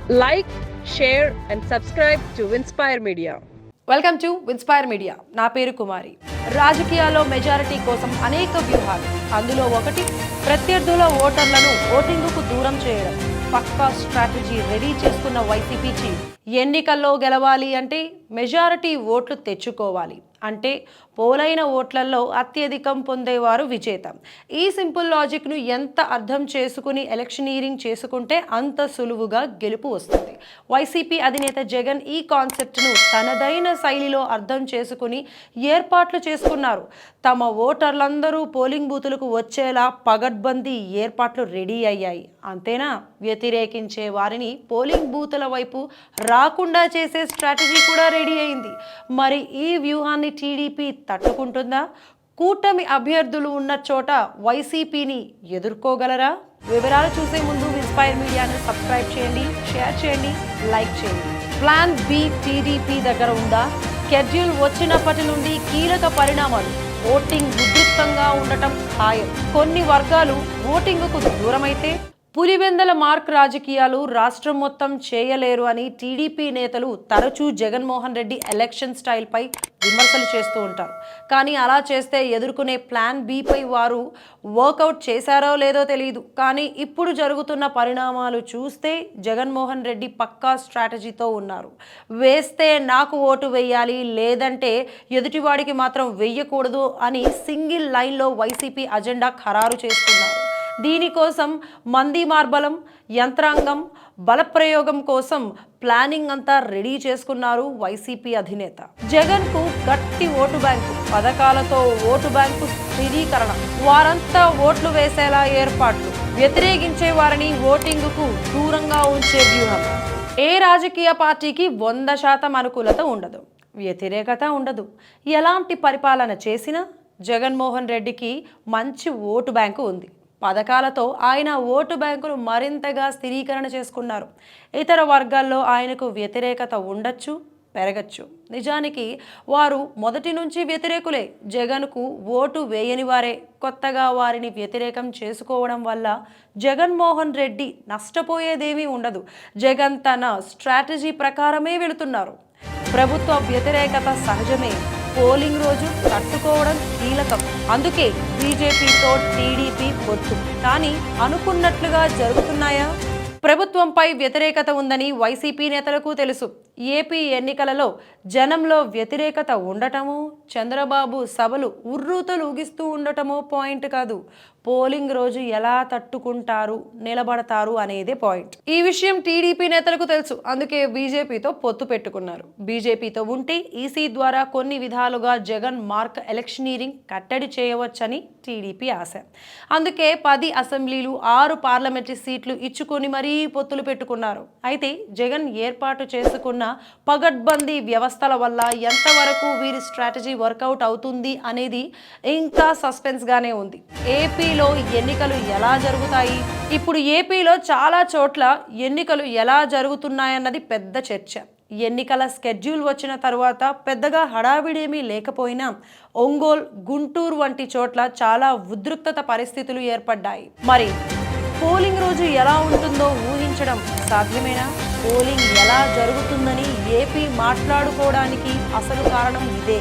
Like, share and subscribe to Winspire Media. Welcome to Winspire Media. నా పేరు కుమారి. రాజకీయాల్లో majority కోసం అనేక వ్యూహాలు. అందులో ఒకటి ప్రత్యర్థుల ఓటర్లను ఓటింగుకు దూరం చేయడం. పక్కా స్ట్రాటజీ రెడీ చేసుకున్న వైసీపీ ఎన్నికల్లో గెలవాలి అంటే మెజారిటీ ఓట్లు తెచ్చుకోవాలి. అంటే పోలైన ఓట్లలో అత్యధికం పొందేవారు విజేత. ఈ సింపుల్ లాజిక్ను ఎంత అర్థం చేసుకుని ఎలక్షనీరింగ్ చేసుకుంటే అంత సులువుగా గెలుపు వస్తుంది. వైసీపీ అధినేత జగన్ ఈ కాన్సెప్ట్ను తనదైన శైలిలో అర్థం చేసుకుని ఏర్పాట్లు చేసుకున్నారు. తమ ఓటర్లందరూ పోలింగ్ బూతులకు వచ్చేలా పగడ్బందీ ఏర్పాట్లు రెడీ అయ్యాయి. అంతేనా, వ్యతిరేకించే వారిని పోలింగ్ బూతుల వైపు రాకుండా చేసే స్ట్రాటజీ కూడా రెడీ అయింది. మరి ఈ వ్యూహాన్ని టీడీపీ తట్టుకుంటుందా? కూటమి అభ్యర్థులు ఉన్న చోట వైసీపీని ఎదుర్కోగలరా? వివరాలు చూసే ముందు విన్స్పైర్ మీడియాను సబ్స్క్రైబ్ చేయండి, షేర్ చేయండి, లైక్ చేయండి. ప్లాన్ బి టీడీపీ దగ్గర ఉందా? షెడ్యూల్ వచ్చినప్పటి నుండి కీలక పరిణామాలు. ఓటింగ్ ఉధృతంగా ఉండటం ఖాయం. కొన్ని వర్గాలు ఓటింగుకు దూరమైతే పులివెందల మార్క్ రాజకీయాలు రాష్ట్రం మొత్తం చేయలేరు అని టీడీపీ నేతలు తరచూ జగన్మోహన్ రెడ్డి ఎలక్షన్ స్టైల్పై విమర్శలు చేస్తూ ఉంటారు. కానీ అలా చేస్తే ఎదుర్కొనే ప్లాన్ బిపై వారు వర్కౌట్ చేశారో లేదో తెలియదు. కానీ ఇప్పుడు జరుగుతున్న పరిణామాలు చూస్తే జగన్మోహన్ రెడ్డి పక్కా స్ట్రాటజీతో ఉన్నారు. వేస్తే నాకు ఓటు వేయాలి, లేదంటే ఎదుటివాడికి మాత్రం వెయ్యకూడదు అని సింగిల్ లైన్లో వైసీపీ అజెండా ఖరారు చేసుకున్నారు. దీనికోసం మంది మార్బలం, యంత్రాంగం, బలప్రయోగం కోసం ప్లానింగ్ అంతా రెడీ చేసుకున్నారు వైసీపీ అధినేత. జగన్ కు గట్టి ఓటు బ్యాంకు, పథకాలతో ఓటు బ్యాంకు స్థిరీకరణ, వారంతా ఓట్లు వేసేలా ఏర్పాట్లు, వ్యతిరేకించే వారిని ఓటింగుకు దూరంగా ఉంచే వ్యూహం. ఏ రాజకీయ పార్టీకి 100% అనుకూలత ఉండదు, వ్యతిరేకత ఉండదు. ఎలాంటి పరిపాలన చేసినా జగన్మోహన్ రెడ్డికి మంచి ఓటు బ్యాంకు ఉంది. పథకాలతో ఆయన ఓటు బ్యాంకును మరింతగా స్థిరీకరణ చేసుకున్నారు. ఇతర వర్గాల్లో ఆయనకు వ్యతిరేకత ఉండొచ్చు, పెరగచ్చు. నిజానికి వారు మొదటి నుంచి వ్యతిరేకులే. జగన్కు ఓటు వేయని వారే. కొత్తగా వారిని వ్యతిరేకం చేసుకోవడం వల్ల జగన్మోహన్ రెడ్డి నష్టపోయేదేమీ ఉండదు. జగన్ తన స్ట్రాటజీ ప్రకారమే వెళుతున్నారు. ప్రభుత్వ వ్యతిరేకత సహజమే, పోలింగ్ రోజు తట్టుకోవడం కీలకం. అందుకే బీజేపీతో టీడీపీ పొత్తు. కానీ అనుకున్నట్లుగా జరుగుతున్నాయా? ప్రభుత్వంపై వ్యతిరేకత ఉందని వైసీపీ నేతలకు తెలుసు. ఏపీ ఎన్నికలలో జనంలో వ్యతిరేకత ఉండటమో, చంద్రబాబు సభలు ఉర్రూతలు ఊగిస్తూ ఉండటమో పాయింట్ కాదు. పోలింగ్ రోజు ఎలా తట్టుకుంటారు, నిలబడతారు అనేదే పాయింట్. ఈ విషయం టీడీపీ నేతలకు తెలుసు. అందుకే బీజేపీతో పొత్తు పెట్టుకున్నారు. బీజేపీతో ఉంటే ఈసీ ద్వారా కొన్ని విధాలుగా జగన్ మార్క్ ఎలక్షనీరింగ్ కట్టడి చేయవచ్చని టీడీపీ ఆశ. అందుకే 10 అసెంబ్లీలు, 6 పార్లమెంటరీ సీట్లు ఇచ్చుకొని మరీ పొత్తులు పెట్టుకున్నారు. అయితే జగన్ ఏర్పాటు చేసుకున్న పగడ్బందీ వ్యవస్థల వల్ల ఎంతవరకు వీరి స్ట్రాటజీ వర్కౌట్ అవుతుంది అనేది ఇంకా సస్పెన్స్ గానే ఉంది. ఏపీలో ఎన్నికలు ఎలా జరుగుతాయి? ఇప్పుడు ఏపీలో చాలా చోట్ల ఎన్నికలు ఎలా జరుగుతున్నాయన్నది పెద్ద చర్చ. ఎన్నికల షెడ్యూల్ వచ్చిన తర్వాత పెద్దగా హడావిడేమీ లేకపోయినా ఒంగోలు, గుంటూరు వంటి చోట్ల చాలా ఉద్రిక్తత పరిస్థితులు ఏర్పడ్డాయి. మరి పోలింగ్ రోజు ఎలా ఉంటుందో ఊహించడం సాధ్యమేనా? పోలింగ్ ఎలా జరుగుతుందని ఏపీ మాట్లాడుకోవడానికి అసలు కారణం ఇదే.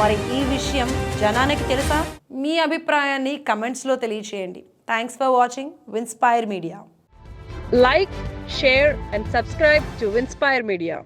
మరి ఈ విషయం జనానికి తెలుసా? మీ అభిప్రాయాన్ని కమెంట్స్లో తెలియచేయండి. Thanks for watching Winspire Media. Like, share and subscribe to Winspire Media.